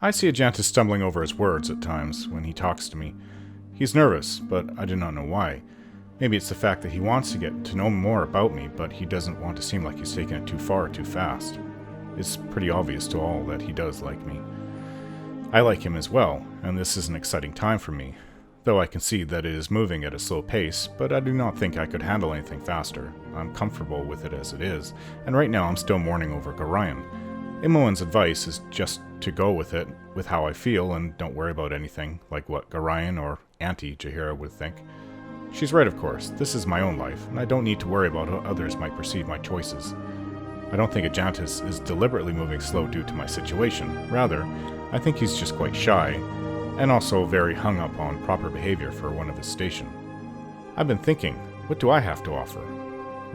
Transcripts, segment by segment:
I see Ajantis stumbling over his words at times when he talks to me. He's nervous, but I do not know why. Maybe it's the fact that he wants to get to know more about me, but he doesn't want to seem like he's taking it too far too fast. It's pretty obvious to all that he does like me. I like him as well, and this is an exciting time for me, though I can see that it is moving at a slow pace, but I do not think I could handle anything faster. I'm comfortable with it as it is, and right now I'm still mourning over Gorion. Imoen's advice is just to go with it, with how I feel, and don't worry about anything, like what Gorion or Auntie Jaheira would think. She's right, of course. This is my own life, and I don't need to worry about how others might perceive my choices. I don't think Ajantis is deliberately moving slow due to my situation. Rather, I think he's just quite shy, and also very hung up on proper behavior for one of his station. I've been thinking, what do I have to offer?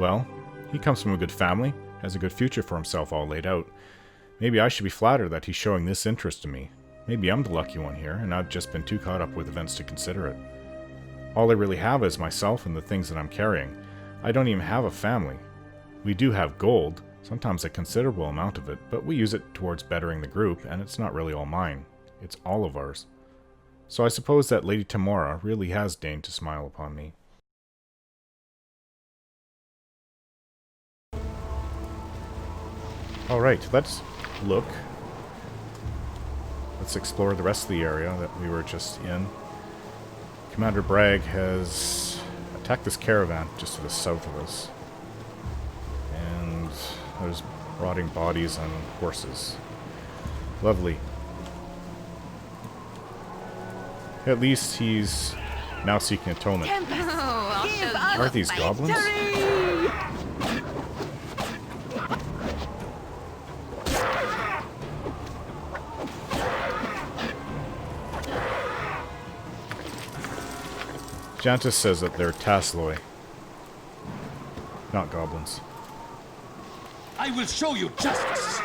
Well, he comes from a good family, has a good future for himself all laid out. Maybe I should be flattered that he's showing this interest in me. Maybe I'm the lucky one here, and I've just been too caught up with events to consider it. All I really have is myself and the things that I'm carrying. I don't even have a family. We do have gold, sometimes a considerable amount of it, but we use it towards bettering the group, and it's not really all mine. It's all of ours. So I suppose that Lady Tamora really has deigned to smile upon me. Alright, let's look. Let's explore the rest of the area that we were just in. Commander Bragg has attacked this caravan just to the south of us. And there's rotting bodies on horses. Lovely. At least he's now seeking atonement. Are these goblins? Ajantis says that they're Tasloi, not goblins. I will show you justice.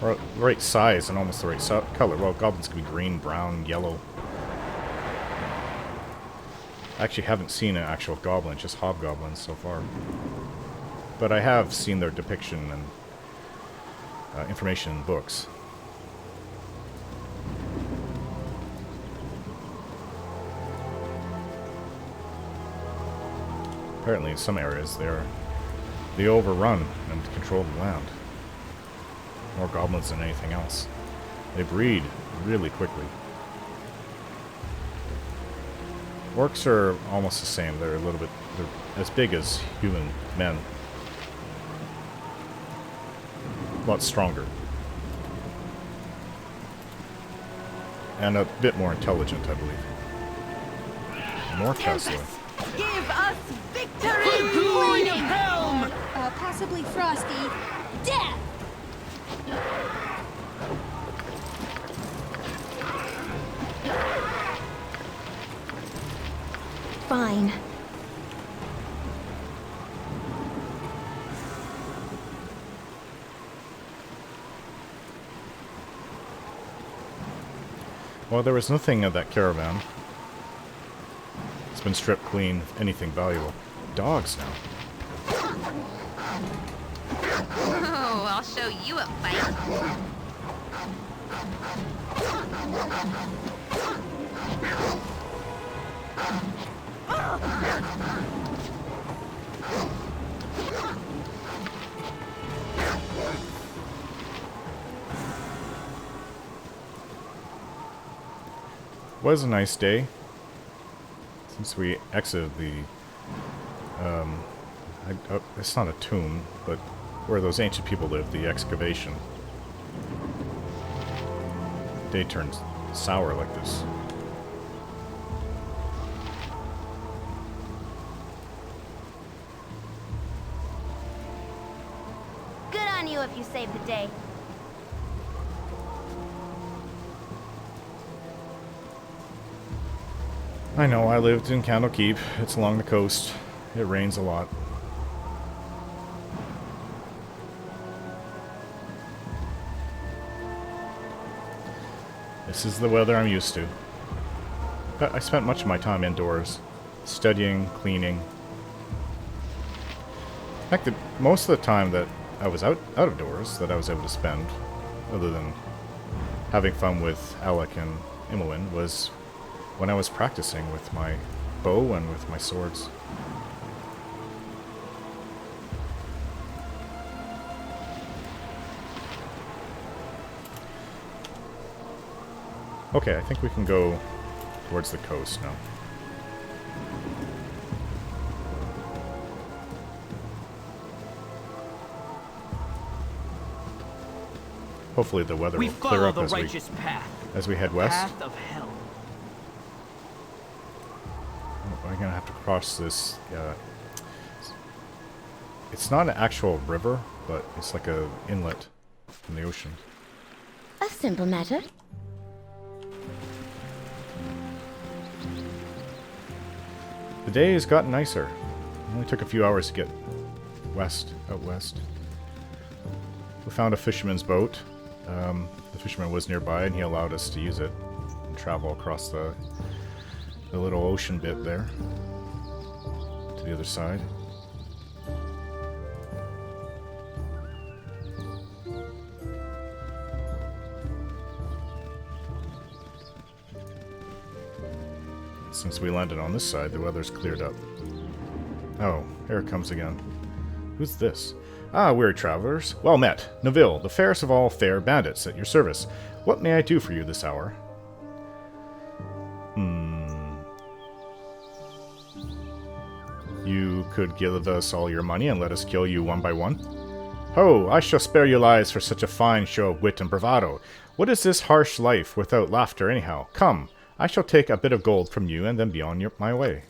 Or the right size and almost the right color. Well, goblins can be green, brown, yellow. I actually haven't seen an actual goblin, just hobgoblins so far. But I have seen their depiction and information in books. Apparently in some areas they overrun and control the land. More goblins than anything else. They breed really quickly. Orcs are almost the same. They're as big as human men. A lot stronger. And a bit more intelligent, I believe. More Tesla. Give us victory! Glory of Helm! Possibly frosty. Death! Fine. Well, there was nothing of that caravan. It's been stripped clean of anything valuable. Dogs now. Oh, I'll show you a fight. Was a nice day. Since we exited the, it's not a tomb, but where those ancient people lived, the excavation. Day turns sour like this. Good on you if you saved the day. I know, I lived in Candlekeep. It's along the coast. It rains a lot. This is the weather I'm used to. But I spent much of my time indoors, studying, cleaning. In fact, most of the time that I was out of doors that I was able to spend, other than having fun with Alec and Imoen was when I was practicing with my bow and with my swords. Okay, I think we can go towards the coast now. Hopefully the weather will clear up as we head west. Path of hell. Oh, I'm gonna have to cross this. It's not an actual river, but it's like a inlet from the ocean. A simple matter. The day has gotten nicer. It only took a few hours to get out west. We found a fisherman's boat. The fisherman was nearby and he allowed us to use it and travel across the little ocean bit there to the other side. Since we landed on this side, the weather's cleared up. Oh, here it comes again. Who's this? Ah, weary travelers. Well met. Neville, the fairest of all fair bandits, at your service. What may I do for you this hour? You could give us all your money and let us kill you one by one? Ho, I shall spare you lives for such a fine show of wit and bravado. What is this harsh life without laughter anyhow? Come, I shall take a bit of gold from you and then be on my way.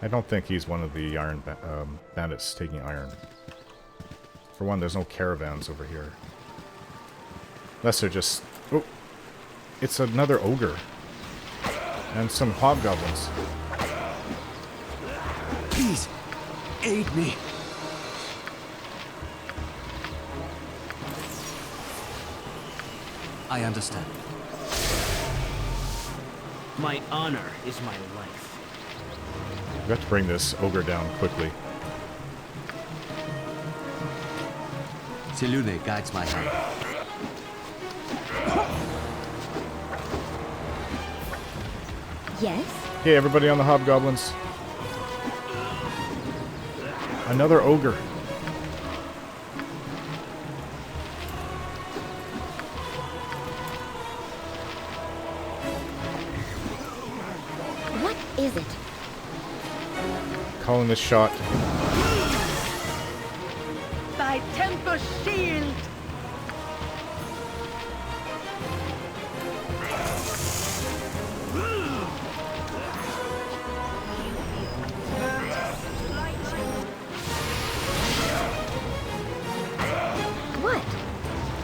I don't think he's one of the iron bandits taking iron. For one, there's no caravans over here. Unless they're just... Oh! It's another ogre. And some hobgoblins. Please, aid me. I understand. My honor is my life. We have to bring this ogre down quickly. Selune guides my hand. Yes? Okay, everybody on the hobgoblins. Another ogre. What is it? Calling this shot. Thy temper shield! What?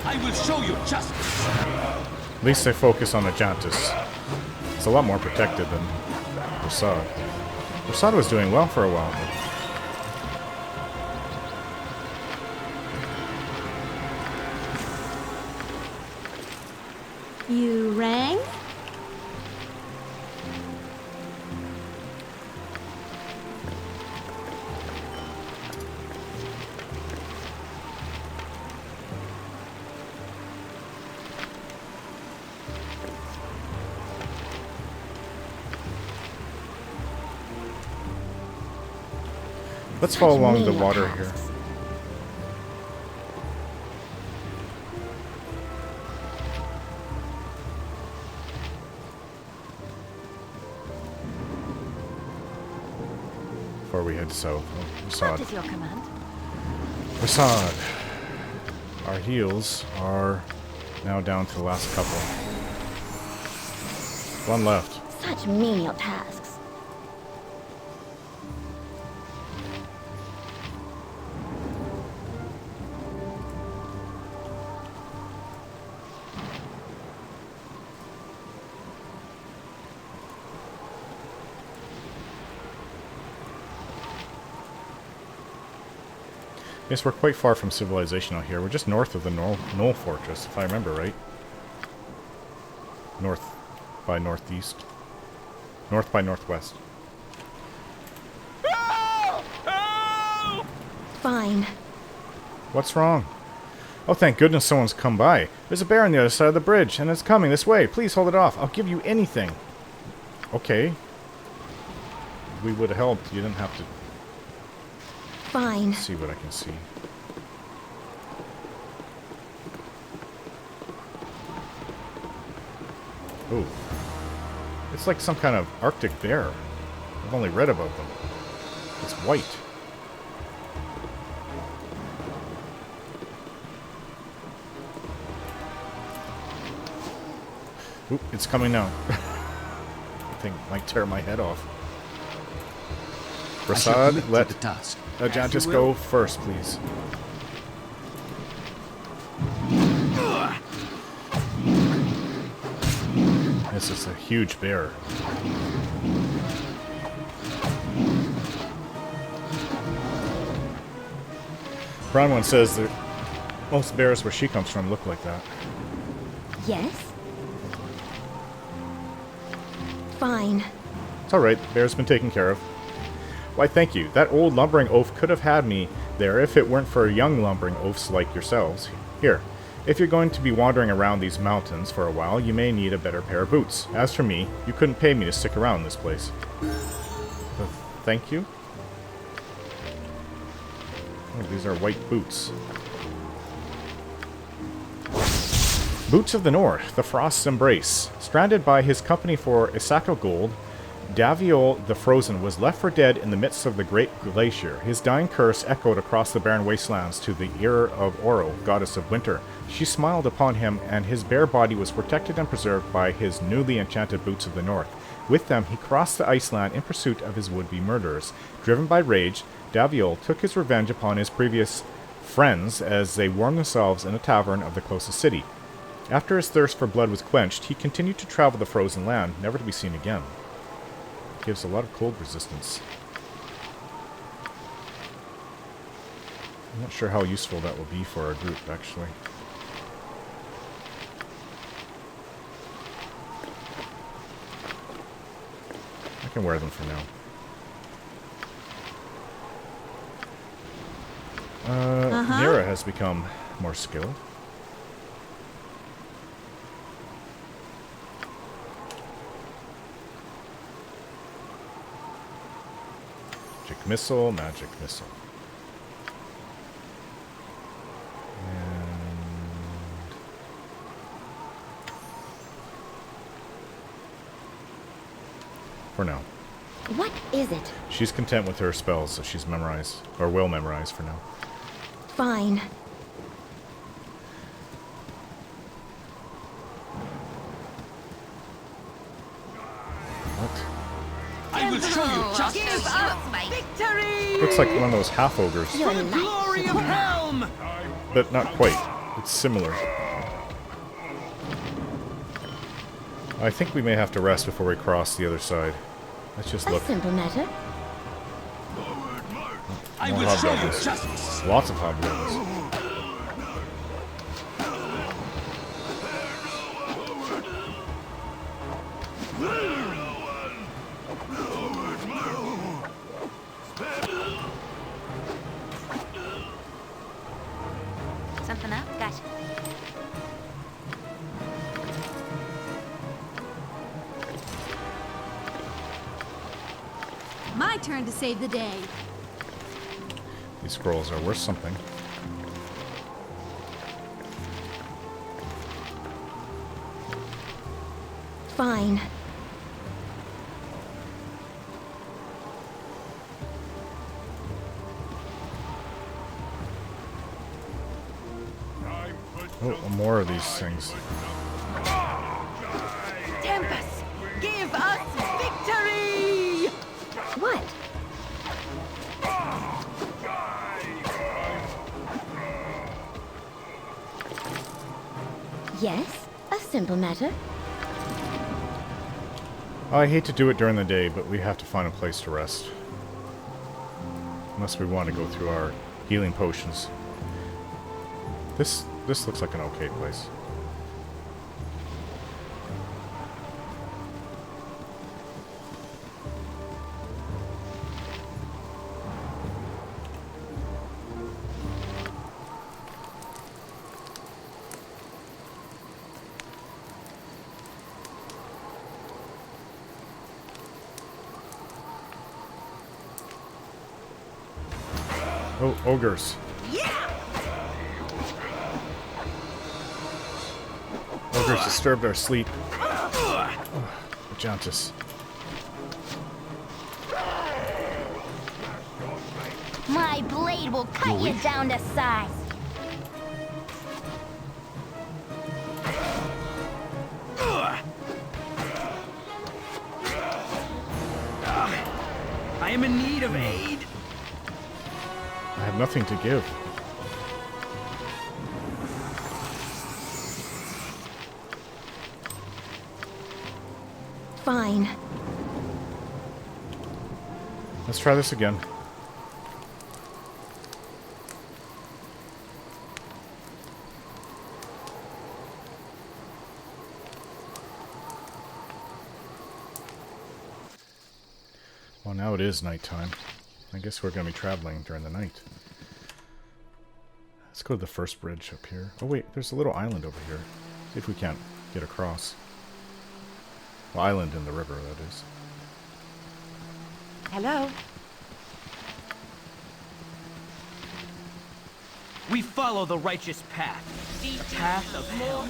I will show you justice. At least they focus on Ajantis. It's a lot more protected than Rasad. Rasad was doing well for a while. You rang? Let's follow along the menial water here. tasks. Before we head south. Oh, What Rasad. is your command? Rasad. Our heals are now down to the last couple. One left. Such menial tasks. Yes, we're quite far from civilization out here. We're just north of the Knoll Fortress, if I remember right. North by northeast. North by northwest. Fine. What's wrong? Oh, thank goodness someone's come by. There's a bear on the other side of the bridge, and it's coming this way. Please hold it off. I'll give you anything. Okay. We would have helped. You didn't have to Fine. see what I can see. Ooh. It's like some kind of Arctic bear. I've only read about them. It's white. Oop, it's coming now. I think it might tear my head off. I shall Prasad, commit let to the task. Ajantis go first, please. This is a huge bear. Bronwyn says that most bears where she comes from look like that. Yes? Fine. It's alright, the bear's been taken care of. Why, thank you. That old lumbering oaf could have had me there if it weren't for young lumbering oafs like yourselves. Here, if you're going to be wandering around these mountains for a while, you may need a better pair of boots. As for me, you couldn't pay me to stick around this place. Thank you? Oh, these are white boots. Boots of the North, the Frost's Embrace. Stranded by his company for a sack of gold, Daviol the Frozen was left for dead in the midst of the great glacier. His dying curse echoed across the barren wastelands to the ear of Oro, goddess of winter. She smiled upon him, and his bare body was protected and preserved by his newly enchanted Boots of the North. With them, he crossed the Iceland in pursuit of his would-be murderers. Driven by rage, Daviol took his revenge upon his previous friends as they warmed themselves in a tavern of the closest city. After his thirst for blood was quenched, he continued to travel the frozen land, never to be seen again. Gives a lot of cold resistance. I'm not sure how useful that will be for our group, actually. I can wear them for now. Mira has become more skilled. Magic missile, magic missile. And for now. What is it? She's content with her spells, so she's memorized, or will memorize for now. Fine. What? I will show you I'll show justice. you a fight. Victory! Looks like one of those half ogres, Your The life. glory of Helm! but not quite. It's similar. I think we may have to rest before we cross the other side. Let's just A look. simple matter. I More will show you hobgoblins. justice. Lots of hobgoblins. Something up? Gotcha. My turn to save the day. These scrolls are worth something. Fine. Oh, more of these things. Tempest, give us victory! What? Yes, a simple matter. I hate to do it during the day, but we have to find a place to rest. Unless we want to go through our healing potions. This looks like an okay place. Oh, ogres. Ogres disturbed our sleep. Oh, Ajantis. My blade will cut you down to size. I am in need of aid. I have nothing to give. Fine. Let's try this again. Well, now it is nighttime. I guess we're going to be traveling during the night. Let's go to the first bridge up here. Oh wait, there's a little island over here. See if we can't get across. Well, island in the river, that is. Hello. We follow the righteous path. The path of hell.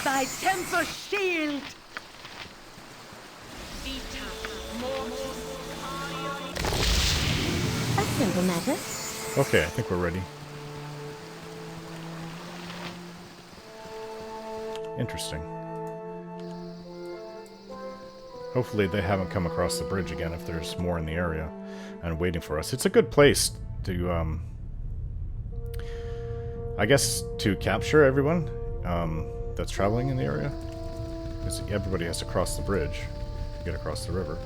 Thy temper shield! A simple matter. Okay, I think we're ready. Interesting. Hopefully they haven't come across the bridge again if there's more in the area and waiting for us. It's a good place to, I guess, to capture everyone that's traveling in the area. Because everybody has to cross the bridge to get across the river.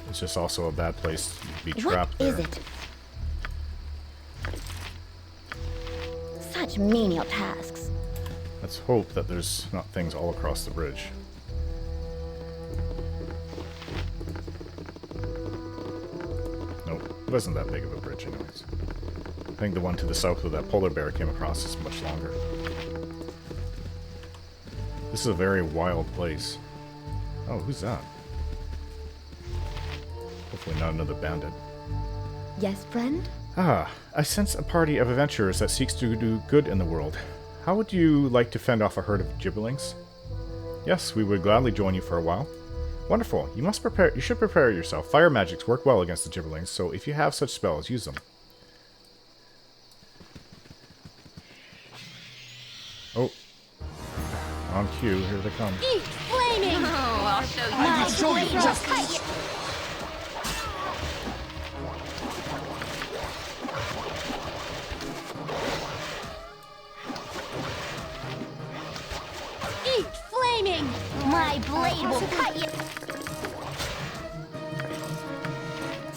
It's just also a bad place to be trapped there. What is it? Such menial tasks. Let's hope that there's not things all across the bridge. Nope, it wasn't that big of a bridge anyways. I think the one to the south where that polar bear came across is much longer. This is a very wild place. Oh, who's that? Hopefully not another bandit. Yes, friend? Ah, I sense a party of adventurers that seeks to do good in the world. How would you like to fend off a herd of gibberlings? Yes, we would gladly join you for a while. Wonderful. You should prepare yourself. Fire magics work well against the gibberlings, so if you have such spells, use them. Oh. On cue, here they come. Eat flaming! Oh, I'll show you. I will show you justice! Eat flaming! My blade will cut you.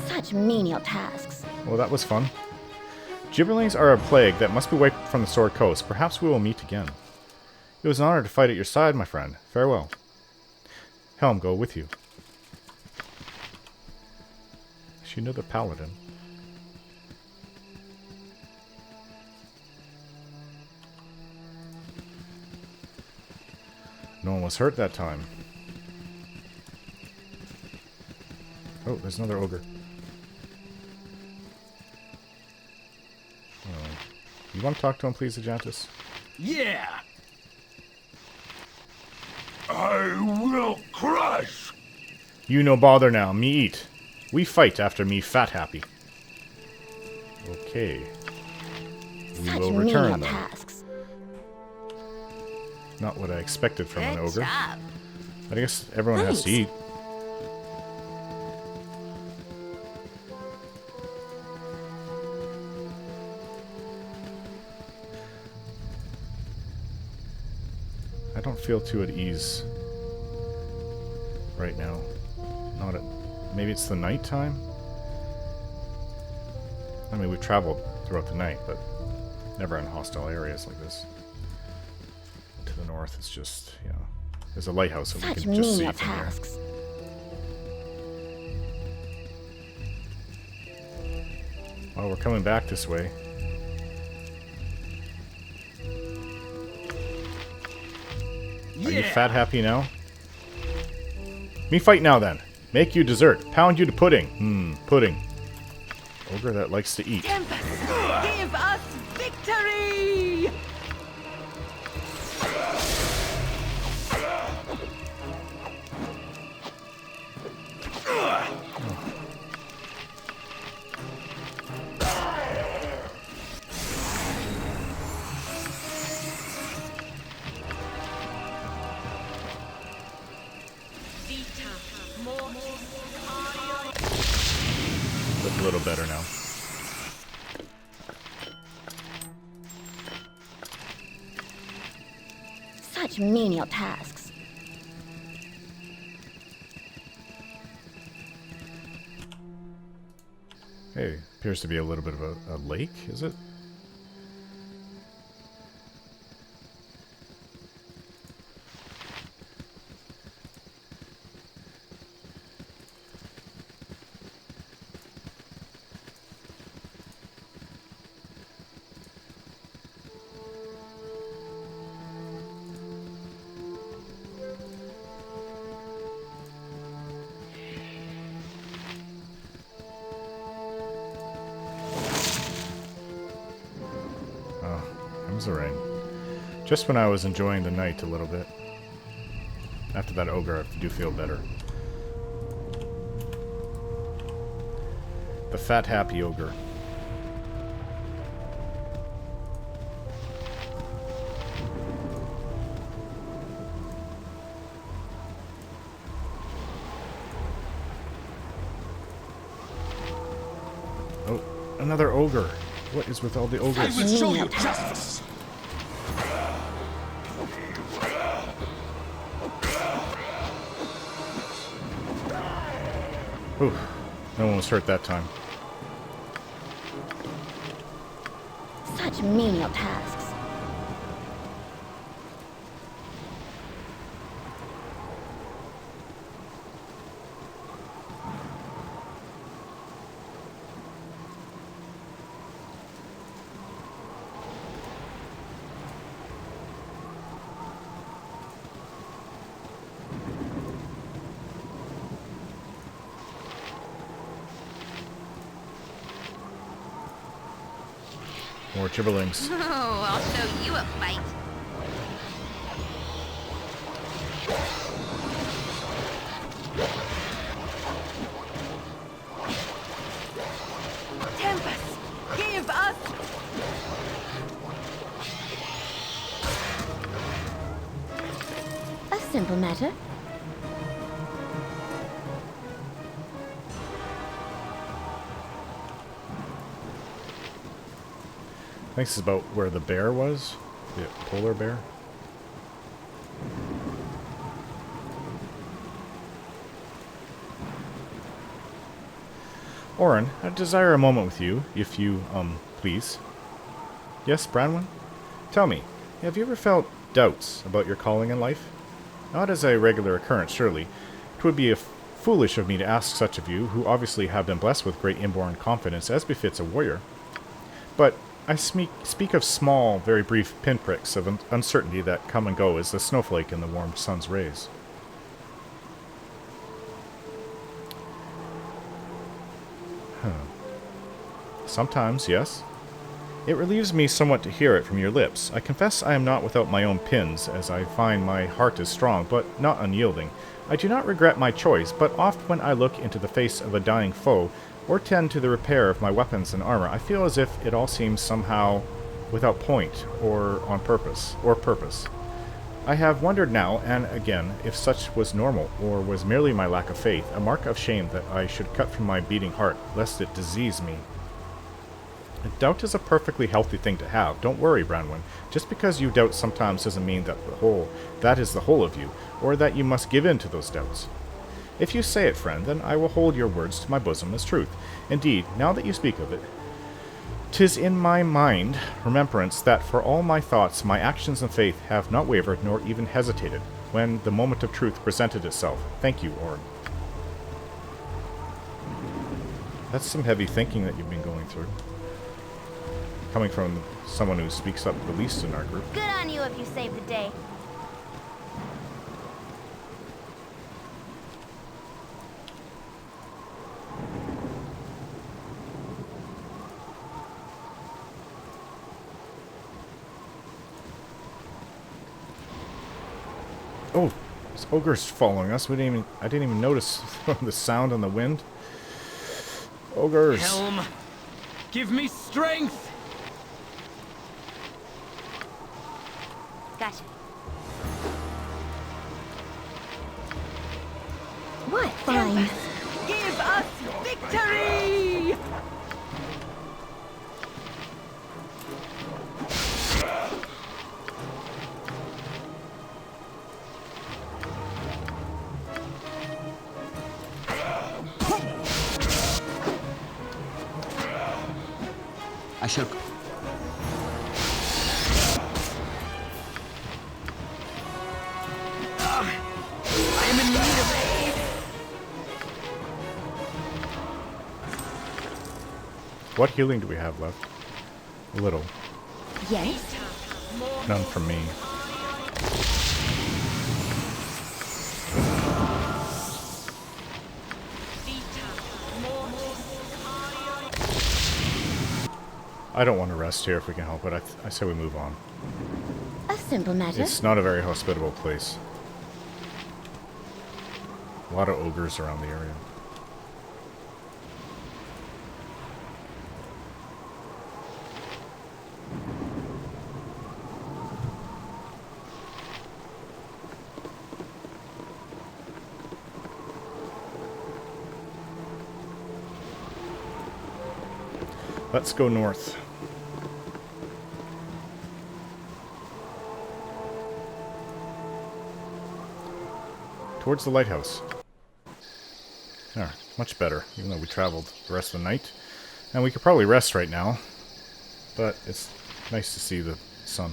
Such menial tasks. Well, that was fun. Gibberlings are a plague that must be wiped from the Sword Coast. Perhaps we will meet again. It was an honor to fight at your side, my friend. Farewell. Helm, go with you. Is she another paladin? No one was hurt that time. Oh, there's another ogre. You want to talk to him, please, Ajantis? Yeah! I will crush! You no bother now, me eat. We fight after me fat happy. Okay. We Such will menial return then. tasks. Not what I expected from an Good ogre. job. But I guess everyone has to eat. I don't feel too at ease right now. Not at... Maybe it's the night time? I mean, we've traveled throughout the night, but never in hostile areas like this. To the north, it's just, you know, there's a lighthouse that we Such can just see menial from here. tasks. Well, we're coming back this way. you fat happy now? Me fight now then. Make you dessert. Pound you to pudding. Pudding. Ogre that likes to eat. Tempest, give us victory! Look a little better now. Such menial tasks. Hey, appears to be a little bit of a lake, is it? The rain. Just when I was enjoying the night a little bit. After that ogre, I do feel better. The fat, happy ogre. Oh, another ogre. What is with all the ogres? I will show you justice. Ooh, no one was hurt that time. Such menial tasks. More chibberlings. Oh, I'll show you a fight. Tempest, give us... A simple matter. I think this is about where the bear was. The polar bear. Orin, I desire a moment with you, if you, please. Yes, Branwen? Tell me, have you ever felt doubts about your calling in life? Not as a regular occurrence, surely. It would be foolish of me to ask such of you, who obviously have been blessed with great inborn confidence as befits a warrior. But I speak of small, very brief pinpricks of uncertainty that come and go as the snowflake in the warm sun's rays. Sometimes, yes. It relieves me somewhat to hear it from your lips. I confess I am not without my own pins, as I find my heart is strong, but not unyielding. I do not regret my choice, but oft when I look into the face of a dying foe, or tend to the repair of my weapons and armor, I feel as if it all seems somehow without point, or on purpose, I have wondered now and again if such was normal, or was merely my lack of faith, a mark of shame that I should cut from my beating heart, lest it disease me. Doubt is a perfectly healthy thing to have. Don't worry, Branwen. Just because you doubt sometimes doesn't mean that that is the whole of you, or that you must give in to those doubts. If you say it, friend, then I will hold your words to my bosom as truth. Indeed, now that you speak of it, 'tis in my mind remembrance that for all my thoughts, my actions and faith have not wavered nor even hesitated, when the moment of truth presented itself. Thank you, Orin. That's some heavy thinking that you've been going through. Coming from someone who speaks up the least in our group. Good on you if you saved the day. Oh, this ogre's following us. I didn't even notice the sound on the wind. Ogres. Helm, give me strength! Gotcha. What? Fine. Give us victory! I shall. I am in need of aid! What healing do we have left? A little. Yes? None from me. I don't want to rest here if we can help it. I say we move on. A simple matter. It's not a very hospitable place. A lot of ogres around the area. Let's go north. Towards the lighthouse. There, much better, even though we traveled the rest of the night. And we could probably rest right now, but it's nice to see the sun.